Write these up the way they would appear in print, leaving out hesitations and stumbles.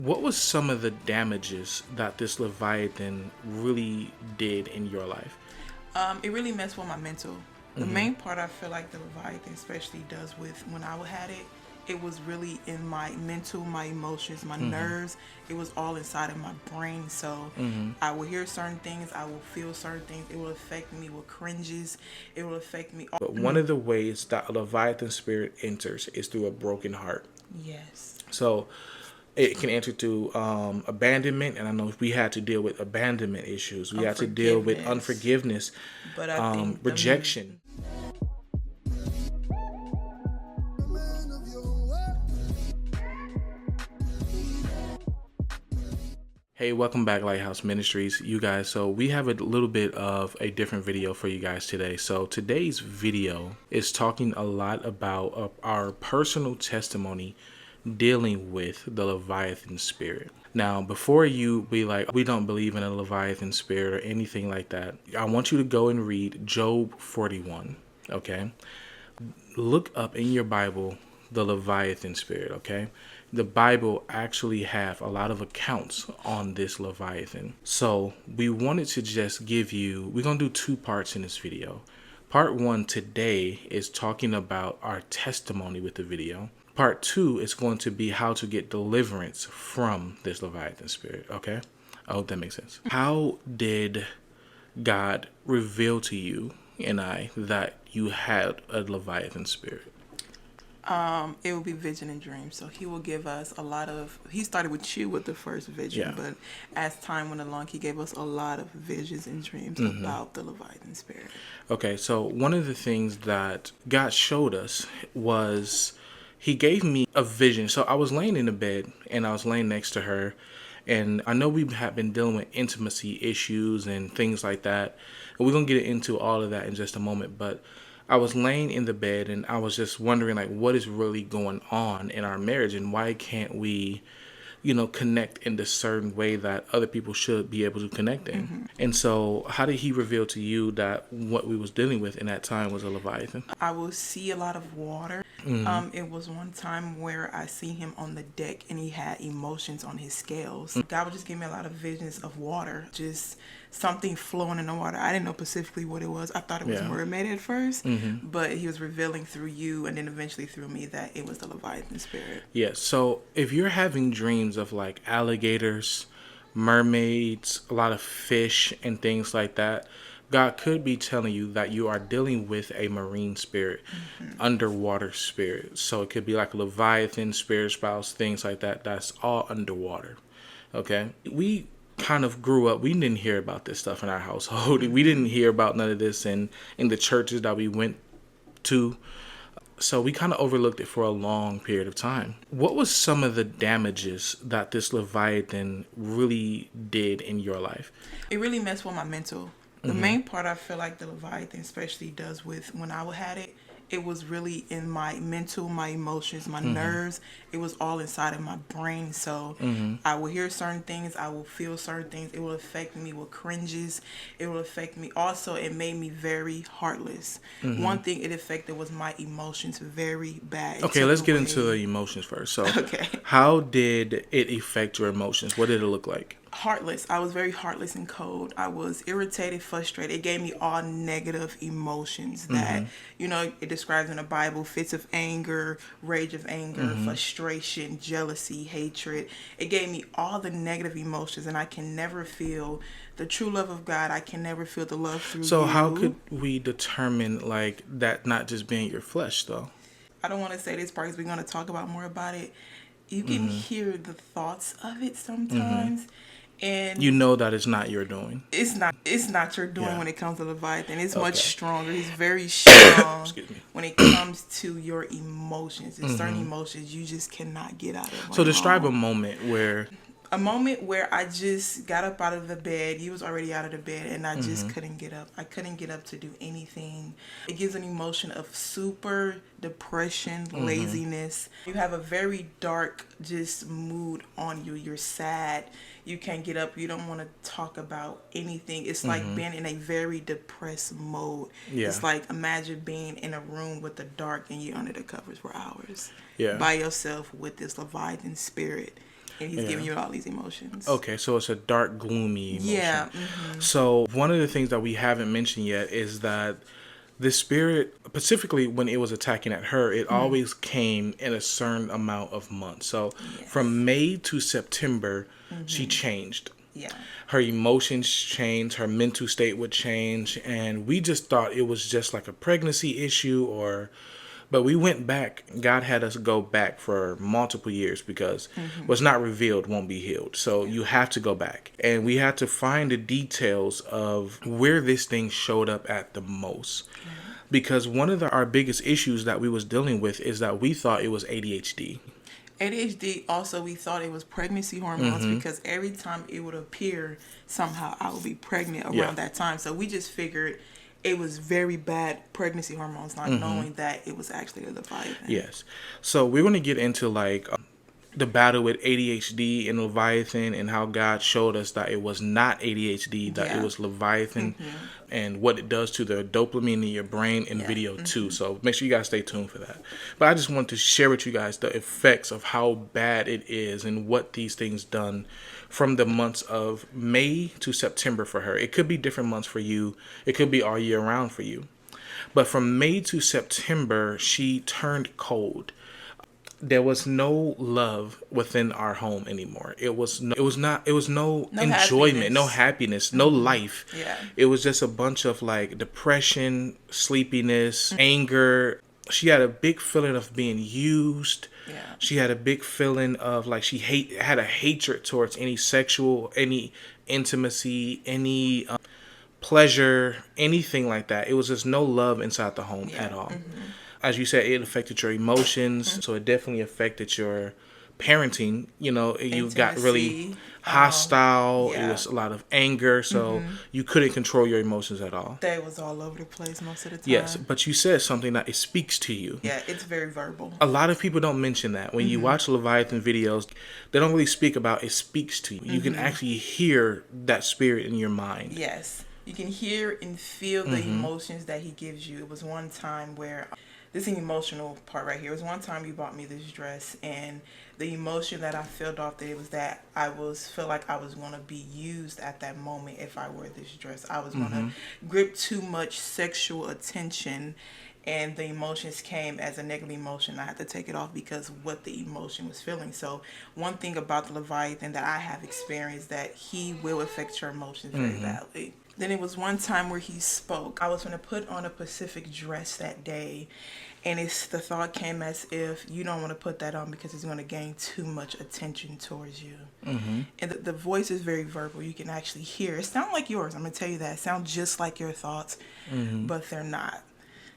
What was some of the damages that this Leviathan really did in your life? It really messed with my mental. The main part I feel like the Leviathan especially does with when I had it, it was really in my mental, my emotions, my nerves. It was all inside of my brain. So I will hear certain things, I will feel certain things. It will affect me with cringes. It will affect me. But one of the ways that a Leviathan spirit enters is through a broken heart. Yes. So it can enter through abandonment, and I know we had to deal with abandonment issues. We had to deal with unforgiveness, But I think rejection. Hey, welcome back, Lighthouse Ministries, you guys. So we have a little bit of a different video for you guys today. So today's video is talking a lot about our personal testimony dealing with the Leviathan spirit. Now, before you be like, we don't believe in a Leviathan spirit or anything like that, I want you to go and read Job 41, okay? Look up in your Bible the Leviathan spirit, okay? The Bible actually have a lot of accounts on this Leviathan. So we wanted to just give you, we're going to do two parts in this video. Part one today is talking about our testimony with the video. Part two is going to be how to get deliverance from this Leviathan spirit, okay? I hope that makes sense. How did God reveal to you and I that you had a Leviathan spirit? it will be vision and dreams. So he will give us a lot of, he started with you with the first vision, but as time went along, he gave us a lot of visions and dreams about the Leviathan spirit. Okay, so one of the things that God showed us was he gave me a vision. So I was laying in the bed and I was laying next to her. And I know we have been dealing with intimacy issues and things like that. And we're going to get into all of that in just a moment. But I was laying in the bed and I was just wondering, like, what is really going on in our marriage and why can't we, connect in the certain way that other people should be able to connect in. And so how did he reveal to you that what we was dealing with in that time was a Leviathan? I will see a lot of water. It was one time where I see him on the deck and he had emotions on his scales. God would just give me a lot of visions of water, just something flowing in the water. I didn't know specifically what it was. I thought it was mermaid at first, but he was revealing through you and then eventually through me that it was the Leviathan spirit. Yeah, so if you're having dreams of like alligators, mermaids, a lot of fish and things like that, God could be telling you that you are dealing with a marine spirit, underwater spirit. So it could be like a Leviathan, spirit spouse, things like that. That's all underwater. Okay? We kind of grew up, we didn't hear about this stuff in our household. We didn't hear about none of this in the churches that we went to. So we kind of overlooked it for a long period of time. What was some of the damages that this Leviathan really did in your life? It really messed with my mental. The main part I feel like the Leviathan especially does with when I had it, it was really in my mental, my emotions, my nerves. It was all inside of my brain. So I will hear certain things, I will feel certain things. It will affect me with cringes. It will affect me. Also, it made me very heartless. One thing it affected was my emotions very bad. Okay, let's get into the emotions first. So how did it affect your emotions? What did it look like? Heartless. I was very heartless and cold. I was irritated, frustrated. It gave me all negative emotions that, it describes in the Bible: fits of anger, rage of anger, frustration, jealousy, hatred. It gave me all the negative emotions, and I can never feel the true love of God. I can never feel the love through So you. how could we determine like that not just being your flesh though? I don't want to say this part because we're going to talk about more about it. You can hear the thoughts of it sometimes. And you know that it's not your doing. It's not your doing when it comes to Leviathan. It's much stronger. He's very strong when it comes to your emotions. There's certain emotions you just cannot get out of. So describe a moment where... A moment where I just got up out of the bed. He was already out of the bed and I just couldn't get up. I couldn't get up to do anything. It gives an emotion of super depression, laziness. You have a very dark just mood on you. You're sad. You can't get up. You don't want to talk about anything. It's like being in a very depressed mode. Yeah. It's like imagine being in a room with the dark and you're under the covers for hours by yourself with this Leviathan spirit. and he's giving you all these emotions. Okay, so it's a dark, gloomy emotion. Yeah. So one of the things that we haven't mentioned yet is that the spirit, specifically when it was attacking at her, it always came in a certain amount of months. So from May to September, she changed. Yeah. Her emotions changed, her mental state would change, and we just thought it was just like a pregnancy issue but we went back. God had us go back for multiple years because what's not revealed won't be healed. So you have to go back. And we had to find the details of where this thing showed up at the most. Because one of our biggest issues that we was dealing with is that we thought it was ADHD. ADHD, also, we thought it was pregnancy hormones because every time it would appear, somehow I would be pregnant around that time. So we just figured it was very bad pregnancy hormones, not knowing that it was actually a Leviathan. Yes. So we're going to get into like the battle with ADHD and Leviathan and how God showed us that it was not ADHD, that it was Leviathan and what it does to the dopamine in your brain in video 2. So make sure you guys stay tuned for that. But I just want to share with you guys the effects of how bad it is and what these things done from the months of May to September for her. It could be different months for you. It could be all year round for you. But from May to September, she turned cold. There was no love within our home anymore. It was no enjoyment, happiness. no happiness, no life. Yeah. It was just a bunch of like depression, sleepiness, anger. She had a big feeling of being used. Yeah. She had a big feeling of like she had a hatred towards any sexual, any intimacy, any pleasure, anything like that. It was just no love inside the home at all. As you said, it affected your emotions, so it definitely affected your parenting. You know, you got really hostile. It was a lot of anger, so you couldn't control your emotions at all. They was all over the place most of the time. Yes, but you said something that it speaks to you. Yeah, it's very verbal. A lot of people don't mention that. When you watch Leviathan videos, they don't really speak about it speaks to you. You can actually hear that spirit in your mind. Yes. You can hear and feel the emotions that he gives you. It was one time where... This is an emotional part right here. It was one time you bought me this dress, and the emotion that I felt off that it was that I feel like I was going to be used at that moment if I wear this dress. I was going to grip too much sexual attention, and the emotions came as a negative emotion. I had to take it off because what the emotion was feeling. So one thing about the Leviathan that I have experienced, that he will affect your emotions very badly. Then it was one time where he spoke. I was going to put on a specific dress that day, and the thought came as if you don't want to put that on because it's going to gain too much attention towards you. And the voice is very verbal. You can actually hear. It sounds like yours. I'm going to tell you that. It sounds just like your thoughts, but they're not.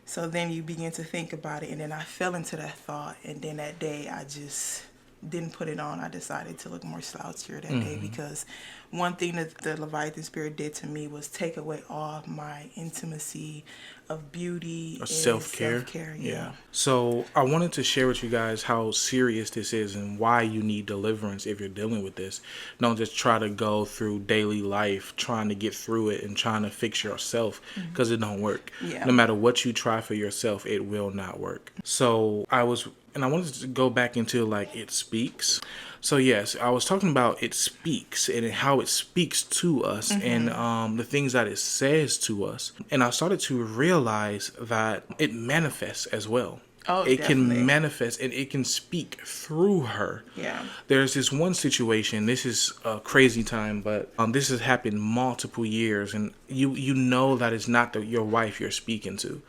So then you begin to think about it, and then I fell into that thought, and then that day I just didn't put it on. I decided to look more slouchier that day because one thing that the Leviathan Spirit did to me was take away all my intimacy of beauty and self-care. Yeah. So I wanted to share with you guys how serious this is and why you need deliverance if you're dealing with this. Don't just try to go through daily life trying to get through it and trying to fix yourself because it don't work. No matter what you try for yourself, it will not work. So I wanted to go back into like it speaks. So yes, I was talking about it speaks and how it speaks to us and the things that it says to us. And I started to realize that it manifests as well. It can manifest and it can speak through her. Yeah. There's this one situation. This is a crazy time, but this has happened multiple years, and you know that it's not your wife you're speaking to.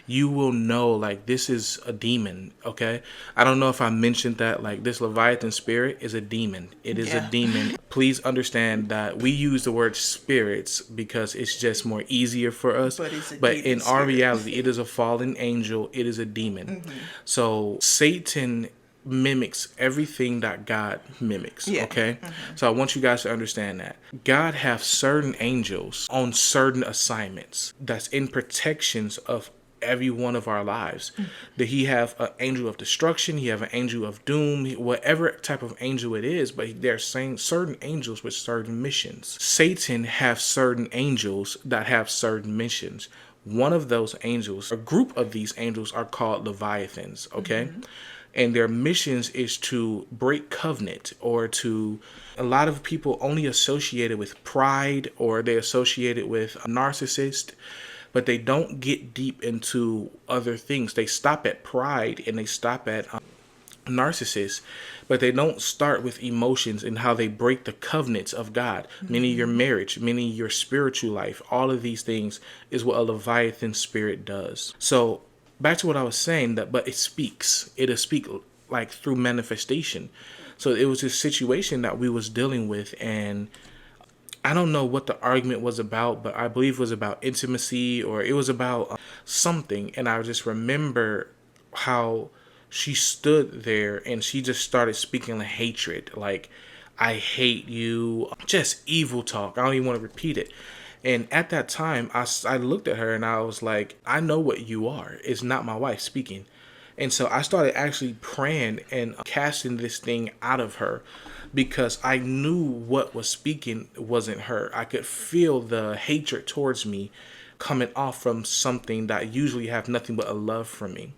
You will know like this is a demon. Okay, I don't know if I mentioned that like this Leviathan spirit is a demon. It is a demon. Please understand that we use the word spirits because it's just more easier for us. But in our reality, it is a fallen angel. It is a demon. So Satan mimics everything that God mimics. Okay. So I want you guys to understand that God have certain angels on certain assignments that's in protections of every one of our lives. That he have an angel of destruction, he have an angel of doom, whatever type of angel it is, but they're saying certain angels with certain missions. Satan have certain angels that have certain missions. One of those angels, a group of these angels are called Leviathans, okay? and their missions is to break covenant, or to, a lot of people only associate it with pride, or they associate it with a narcissist, but they don't get deep into other things. They stop at pride and they stop at narcissists, but they don't start with emotions and how they break the covenants of God, meaning your marriage, meaning your spiritual life. All of these things is what a Leviathan spirit does. So back to what I was saying, that but it'll speak like through manifestation. So it was this situation that we was dealing with, and I don't know what the argument was about, but I believe it was about intimacy, or it was about something. And I just remember how she stood there and she just started speaking like hatred, like, I hate you, just evil talk. I don't even want to repeat it. And at that time, I looked at her and I was like, I know what you are. It's not my wife speaking. And so I started actually praying and casting this thing out of her, because I knew what was speaking wasn't her. I could feel the hatred towards me coming off from something that usually have nothing but a love for me.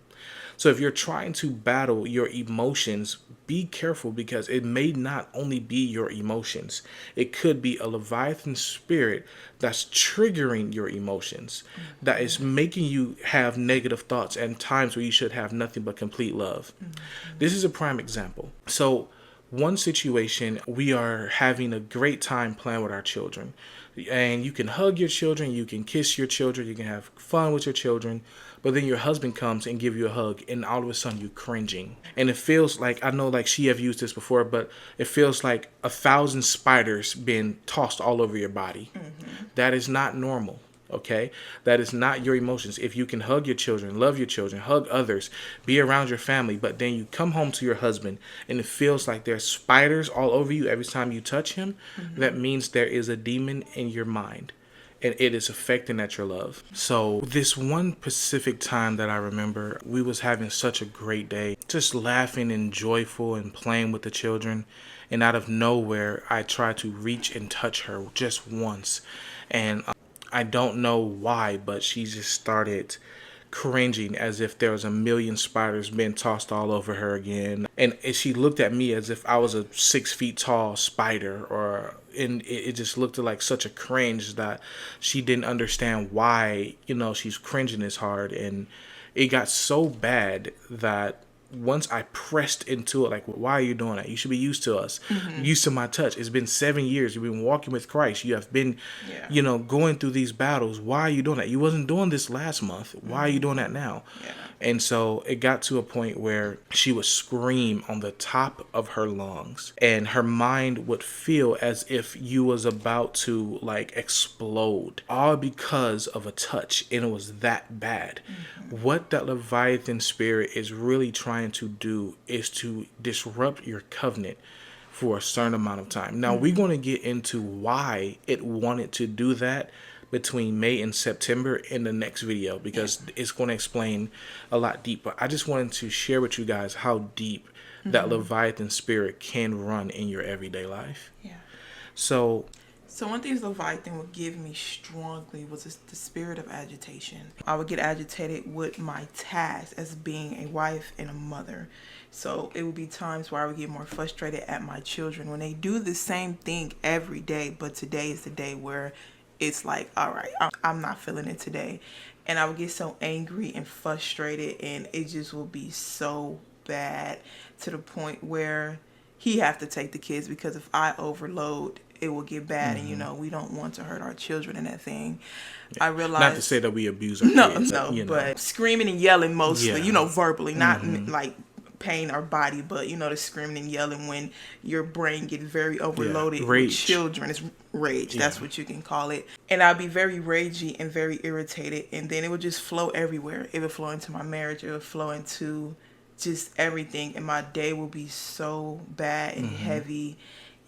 So if you're trying to battle your emotions, be careful, because it may not only be your emotions. It could be a Leviathan spirit that's triggering your emotions, that is making you have negative thoughts and times where you should have nothing but complete love. This is a prime example. So one situation, we are having a great time playing with our children. And you can hug your children, you can kiss your children, you can have fun with your children. But then your husband comes and give you a hug, and all of a sudden you're cringing. And it feels like, I know like she have used this before, but it feels like 1,000 spiders being tossed all over your body. That is not normal. Okay, that is not your emotions. If you can hug your children, love your children, hug others, be around your family, but then you come home to your husband and it feels like there's spiders all over you every time you touch him, that means there is a demon in your mind, and it is affecting at your love. So this one specific time that I remember, we was having such a great day, just laughing and joyful and playing with the children. And out of nowhere, I tried to reach and touch her just once. And I don't know why, but she just started cringing as if there was a million spiders being tossed all over her again. And she looked at me as if I was a 6 feet tall spider, and it just looked like such a cringe that she didn't understand why, she's cringing this hard. And it got so bad that once I pressed into it, like, why are you doing that? You should be used to us, used to my touch. It's been 7 years. You've been walking with Christ. You have been, going through these battles. Why are you doing that? You wasn't doing this last month. Why are you doing that now? Yeah. And so it got to a point where she would scream on the top of her lungs, and her mind would feel as if you was about to like explode, all because of a touch, and it was that bad. What that Leviathan spirit is really trying to do is to disrupt your covenant for a certain amount of time. Now we're going to get into why it wanted to do that between May and September in the next video, because it's going to explain a lot deeper. I just wanted to share with you guys how deep that Leviathan spirit can run in your everyday life. Yeah. So one thing Leviathan would give me strongly was the spirit of agitation. I would get agitated with my task as being a wife and a mother. So it would be times where I would get more frustrated at my children when they do the same thing every day, but today is the day where it's like, all right, I'm not feeling it today. And I would get so angry and frustrated, and it just will be so bad to the point where he have to take the kids, because if I overload, it will get bad. And, we don't want to hurt our children in that thing. Yeah. I realize, not to say that we abuse our kids. But screaming and yelling mostly, verbally, not like pain or body, but the screaming and yelling when your brain gets very overloaded with children. It's rage. That's what you can call it. And I'd be very ragey and very irritated, and then it would just flow everywhere. It would flow into my marriage. It would flow into just everything, and my day will be so bad and heavy.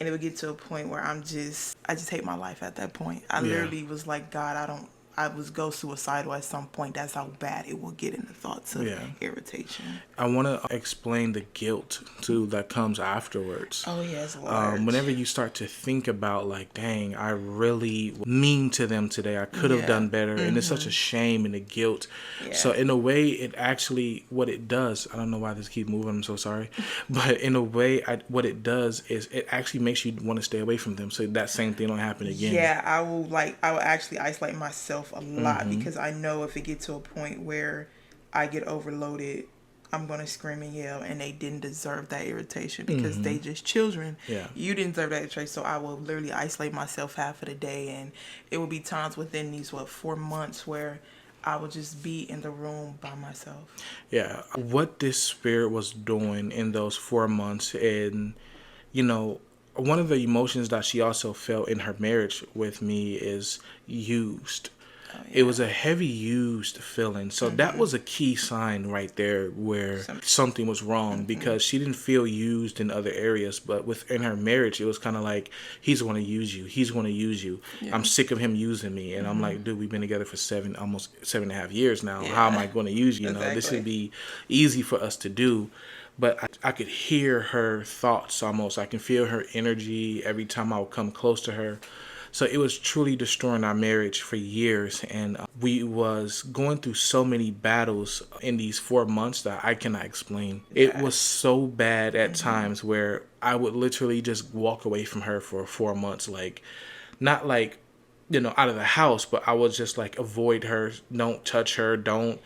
And it would get to a point where I just hate my life at that point. I literally was like, God, I was go suicidal at some point. That's how bad it will get in the thoughts of irritation. I want to explain the guilt too that comes afterwards. Oh yes, Lord. Whenever you start to think about like, dang, I really mean to them today. I could have done better, and it's such a shame and a guilt. So in a way, it actually what it does. I don't know why this keeps moving. I'm so sorry, but in a way, what it does is it actually makes you want to stay away from them, so that same thing don't happen again. Yeah, I will actually isolate myself a lot because I know if it gets to a point where I get overloaded, I'm going to scream and yell, and they didn't deserve that irritation because they just children. Yeah. You didn't deserve that irritation, so I will literally isolate myself half of the day, and it will be times within these 4 months where I would just be in the room by myself. Yeah, what this spirit was doing in those 4 months, and one of the emotions that she also felt in her marriage with me is used. Oh, yeah. It was a heavy used feeling. So that was a key sign right there where something was wrong because she didn't feel used in other areas. But within her marriage, it was kind of like, he's going to use you. He's going to use you. Yeah. I'm sick of him using me. And I'm like, dude, we've been together for almost 7.5 years now. Yeah. How am I going to use you? Exactly. This would be easy for us to do. But I could hear her thoughts almost. I can feel her energy every time I would come close to her. So it was truly destroying our marriage for years. And we was going through so many battles in these 4 months that I cannot explain. Yeah. It was so bad at times where I would literally just walk away from her for 4 months. Like, not like, out of the house, but I would just like avoid her, don't touch her, don't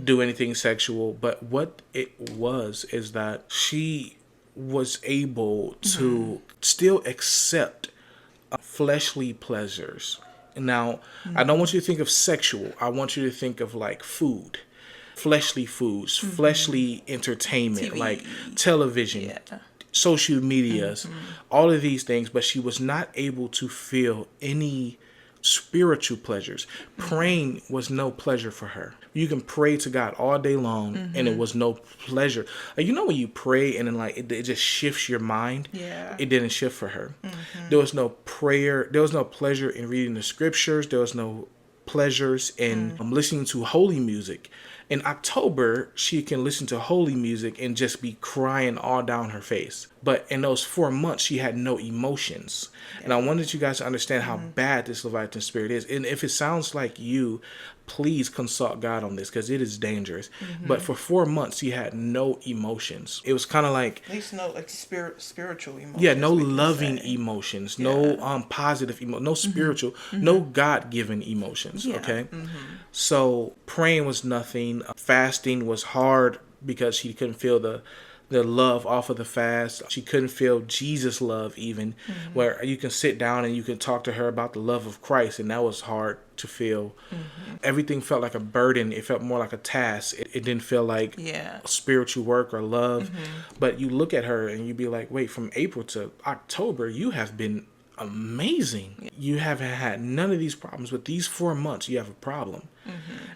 do anything sexual. But what it was is that she was able to still accept fleshly pleasures. Now, I don't want you to think of sexual. I want you to think of like food, fleshly foods, fleshly entertainment, TV. Like television, social medias, all of these things. But she was not able to feel any spiritual pleasures. Praying was no pleasure for her. You can pray to God all day long and it was no pleasure. Like, when you pray and then like it just shifts your mind. Yeah. It didn't shift for her. There was no prayer. There was no pleasure in reading the scriptures. There was no pleasures in listening to holy music. In October, she can listen to holy music and just be crying all down her face. But in those 4 months, she had no emotions. Yeah. And I wanted you guys to understand how bad this Leviathan spirit is. And if it sounds like you, please consult God on this because it is dangerous. But for 4 months, she had no emotions. It was kind of like... At least no like spiritual emotions. Yeah, no loving emotions, no positive emotions, no spiritual, no God-given emotions, okay? So praying was nothing. Fasting was hard because she couldn't feel the love off of the fast. She couldn't feel Jesus' love even, where you can sit down and you can talk to her about the love of Christ, and that was hard to feel. Everything felt like a burden. It felt more like a task. It didn't feel like spiritual work or love. But you look at her and you be like, wait, from April to October, you have been amazing. You haven't had none of these problems, but these 4 months you have a problem.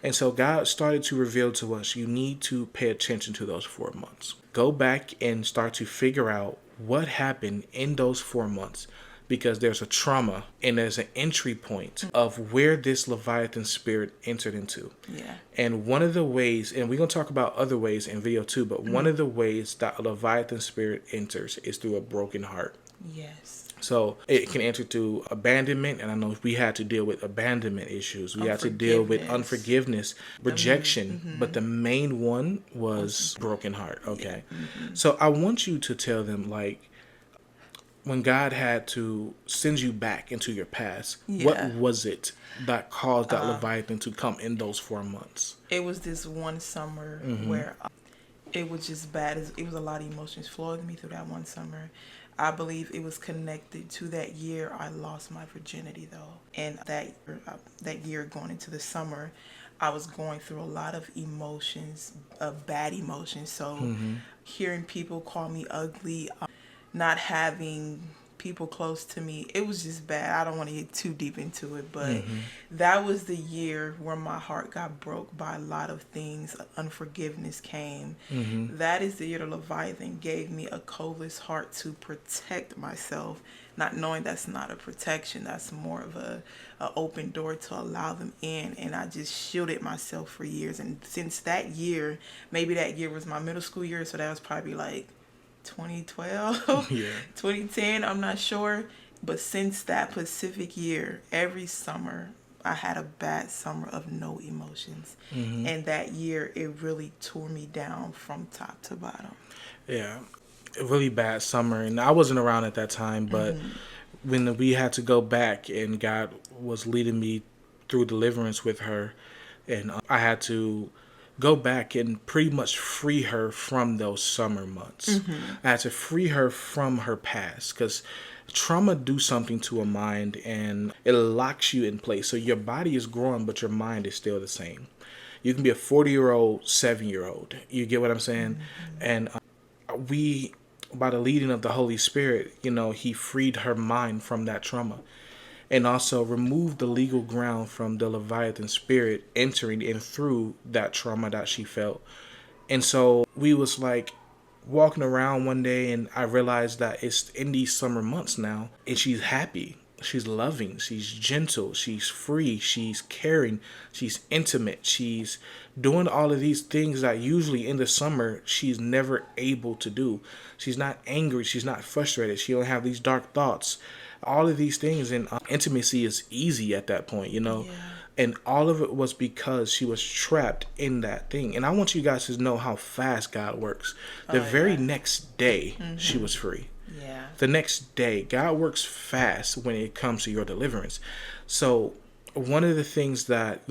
And so God started to reveal to us, you need to pay attention to those 4 months. Go back and start to figure out what happened in those 4 months, because there's a trauma and there's an entry point of where this Leviathan spirit entered into. Yeah. And one of the ways, and we're going to talk about other ways in video too, but one of the ways that a Leviathan spirit enters is through a broken heart. Yes. So it can enter through abandonment, and I know we had to deal with abandonment issues. We had to deal with unforgiveness, rejection, but the main one was broken heart. Okay. So I want you to tell them, like, when God had to send you back into your past, what was it that caused that Leviathan to come in those 4 months? It was this one summer where it was just bad. It was a lot of emotions flowing me through that one summer. I believe it was connected to that year I lost my virginity, though. And that year going into the summer, I was going through a lot of emotions, bad emotions. So hearing people call me ugly, not having people close to me. It was just bad. I don't want to get too deep into it, but that was the year where my heart got broke by a lot of things. Unforgiveness came. That is the year the Leviathan gave me a coldest heart to protect myself, not knowing that's not a protection. That's more of a open door to allow them in. And I just shielded myself for years. And since that year, maybe that year was my middle school year, so that was probably like 2012, 2010, I'm not sure. But since that Pacific year, every summer, I had a bad summer of no emotions. And that year, it really tore me down from top to bottom. Yeah, a really bad summer. And I wasn't around at that time, but when we had to go back and God was leading me through deliverance with her, and I had to go back and pretty much free her from those summer months. I had to free her from her past, because trauma do something to a mind and it locks you in place. So your body is growing, but your mind is still the same. You can be a 40-year-old, 7-year-old. You get what I'm saying? And we, by the leading of the Holy Spirit, he freed her mind from that trauma, and also removed the legal ground from the Leviathan Spirit entering in through that trauma that she felt. And so we was like walking around one day, and I realized that it's in these summer months now, and she's happy, she's loving, she's gentle, she's free, she's caring, she's intimate, she's doing all of these things that usually in the summer she's never able to do. She's not angry, she's not frustrated, she don't have these dark thoughts. All of these things, and intimacy is easy at that point, and all of it was because she was trapped in that thing. And I want you guys to know how fast God works. The very next day, she was free. The next day, God works fast when it comes to your deliverance. So one of the things that,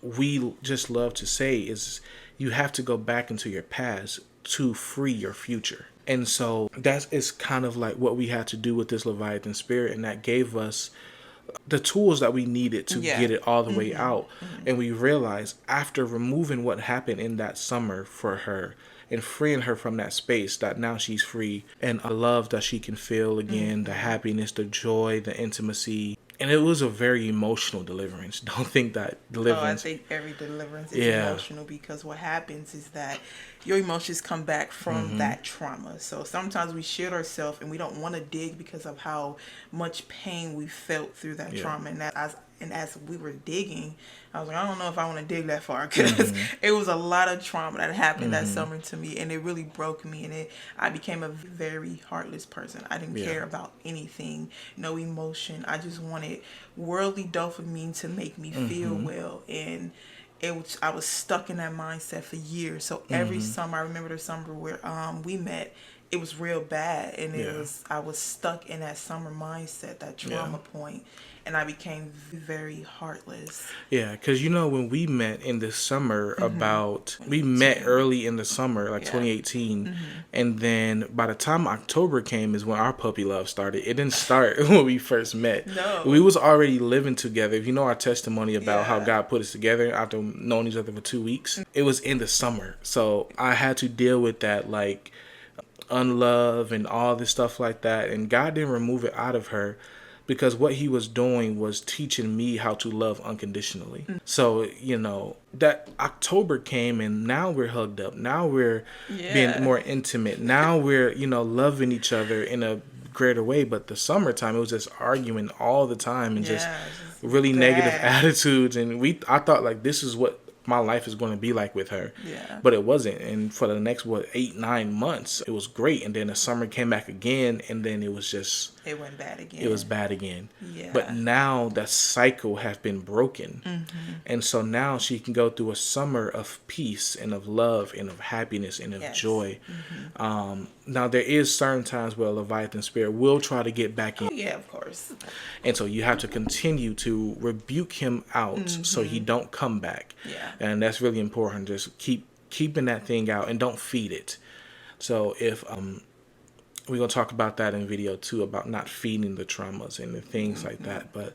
we just love to say is you have to go back into your past to free your future. And so that is kind of like what we had to do with this Leviathan Spirit, and that gave us the tools that we needed to get it all the way out. And we realized after removing what happened in that summer for her and freeing her from that space, that now she's free, and a love that she can feel again, the happiness, the joy, the intimacy. And it was a very emotional deliverance. Don't think that deliverance. I think every deliverance is emotional, because what happens is that your emotions come back from that trauma. So sometimes we shield ourselves and we don't want to dig because of how much pain we felt through that trauma. And as we were digging, I was like, I don't know if I want to dig that far, because it was a lot of trauma that happened that summer to me, and it really broke me. And I became a very heartless person. I didn't care about anything, no emotion. I just wanted worldly dopamine to make me feel well, and I was stuck in that mindset for years. So every summer, I remember the summer where we met, it was real bad, and I was stuck in that summer mindset, that trauma point. And I became very heartless. Yeah, because when we met in the summer, we met early in the summer, like 2018. And then by the time October came is when our puppy love started. It didn't start when we first met. No. We was already living together. If you know our testimony about how God put us together after knowing each other for 2 weeks, it was in the summer. So I had to deal with that, like, unlove and all this stuff like that. And God didn't remove it out of her, because what he was doing was teaching me how to love unconditionally. So, that October came, and now we're hugged up. Now we're being more intimate. Now we're, loving each other in a greater way. But the summertime, it was just arguing all the time and just really negative attitudes. And I thought, like, this is what my life is going to be like with her. But it wasn't. And for the next 8-9 months, it was great. And then the summer came back again, and then it went bad again. It was bad again. But now that cycle has been broken. And so now she can go through a summer of peace and of love and of happiness and of joy. Now there is certain times where Leviathan Spirit will try to get back in. Oh, yeah, of course. And so you have to continue to rebuke him out so he don't come back. And that's really important. Just keeping that thing out and don't feed it. So if we're going to talk about that in video too, about not feeding the traumas and the things like that. But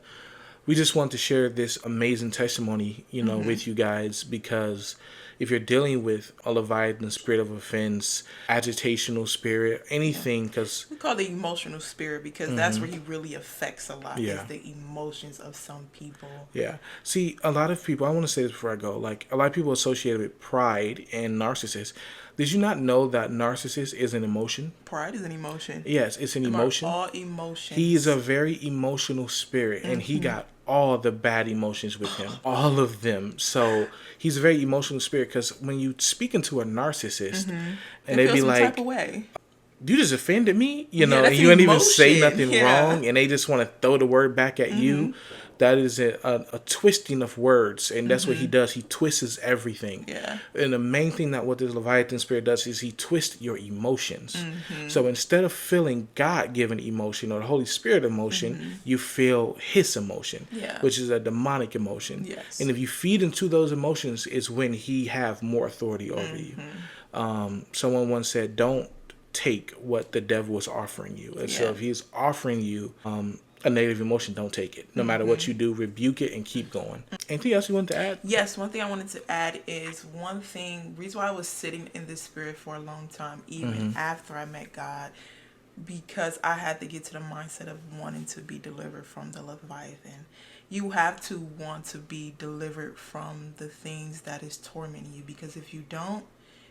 we just want to share this amazing testimony, with you guys, because if you're dealing with a Leviathan spirit of offense, agitational spirit, anything, because we call it the emotional spirit because that's where he really affects a lot. Yeah. Is the emotions of some people. yeah. See, a lot of people, I want to say this before I go, like a lot of people associate it with pride and narcissist. Did you not know that narcissist is an emotion? Pride is an emotion. Yes, it's an Them are emotion. all emotions. He is a very emotional spirit, and he got all the bad emotions with him, all of them. So he's a very emotional spirit, because when you speak into a narcissist, and They they feel be some like, type of way. you just offended me, you know, that's and you an didn't even say emotion. nothing Yeah. wrong, and they just want to throw the word back at you. That is a twisting of words, and that's what he does. He twists everything. Yeah. And the main thing that what this Leviathan spirit does is he twists your emotions. So instead of feeling God-given emotion or the Holy Spirit emotion, you feel his emotion, Yeah. which is a demonic emotion. Yes. And if you feed into those emotions, is when he have more authority over you. Someone once said, "Don't take what the devil is offering you." And so Yeah. if he's offering you a negative emotion, don't take it. No matter what you do, rebuke it and keep going. Anything else you want to add? Yes, one thing I wanted to add is reason why I was sitting in this spirit for a long time, even after I met God, because I had to get to the mindset of wanting to be delivered from the Leviathan. You have to want to be delivered from the things that is tormenting you, because if you don't,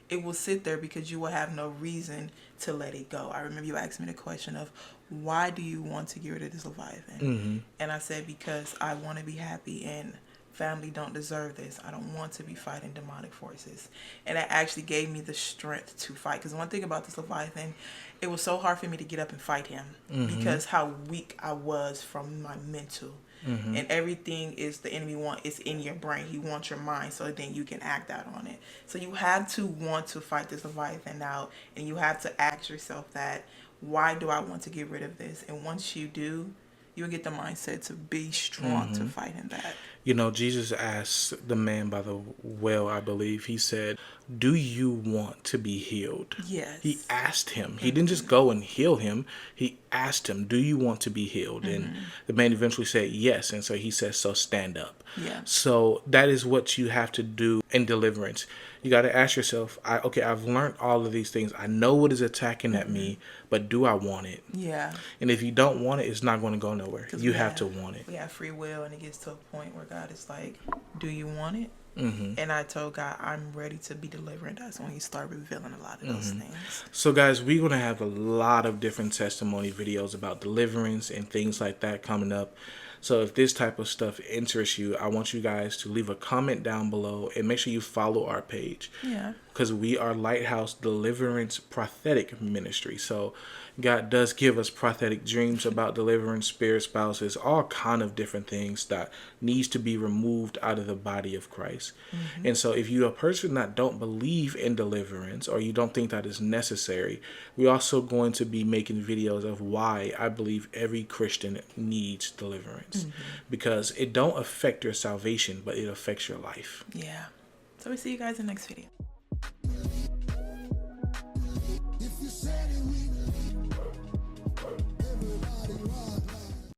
it will sit there because you will have no reason to let it go. I remember you asked me the question of, why do you want to get rid of this Leviathan? And I said, because I want to be happy, and family don't deserve this. I don't want to be fighting demonic forces. And that actually gave me the strength to fight. Because one thing about this Leviathan, it was so hard for me to get up and fight him because how weak I was from my mental. And everything is the enemy is in your brain. He wants your mind, so then you can act out on it. So you have to want to fight this Leviathan out, and you have to ask yourself that, why do I want to get rid of this? And once you do, you'll get the mindset to be strong to fight him back. You know, Jesus asked the man by the well, I believe, he said, "Do you want to be healed?" Yes. He asked him. He didn't just go and heal him. He asked him, "Do you want to be healed?" And the man eventually said yes. And so he says, "So stand up." Yeah. So that is what you have to do in deliverance. You got to ask yourself, okay, I've learned all of these things. I know what is attacking at me, but do I want it? Yeah. And if you don't want it, it's not going to go nowhere. You have to want it. We have free will, and it gets to a point where God is like, do you want it? And I told God, I'm ready to be delivered. That's when He started revealing a lot of those things. So guys, we're going to have a lot of different testimony videos about deliverance and things like that coming up. So if this type of stuff interests you, I want you guys to leave a comment down below and make sure you follow our page. Yeah. Because we are Lighthouse Deliverance Prophetic Ministry. So God does give us prophetic dreams about deliverance, spirit spouses, all kind of different things that needs to be removed out of the body of Christ. And so if you're a person that don't believe in deliverance, or you don't think that is necessary, we're also going to be making videos of why I believe every Christian needs deliverance. Because it don't affect your salvation, but it affects your life. Yeah. So we see you guys in the next video.